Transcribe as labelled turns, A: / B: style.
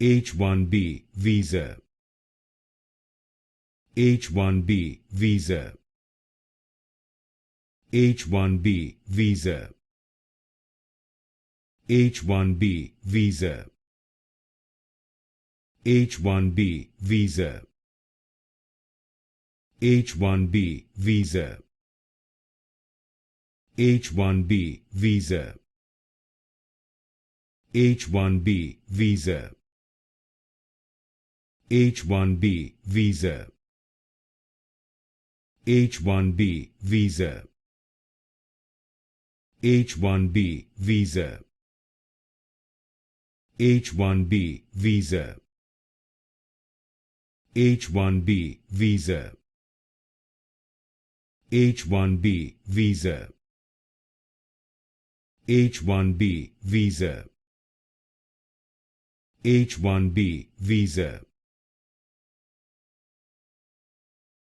A: H1B Visa, H1B Visa, H1B Visa, H1B Visa, H1B Visa, H1B Visa, H1B Visa, H1B Visa, H1B Visa, H1B Visa, H1B Visa, H1B Visa, H1B Visa, H1B Visa, H1B Visa, H1B Visa,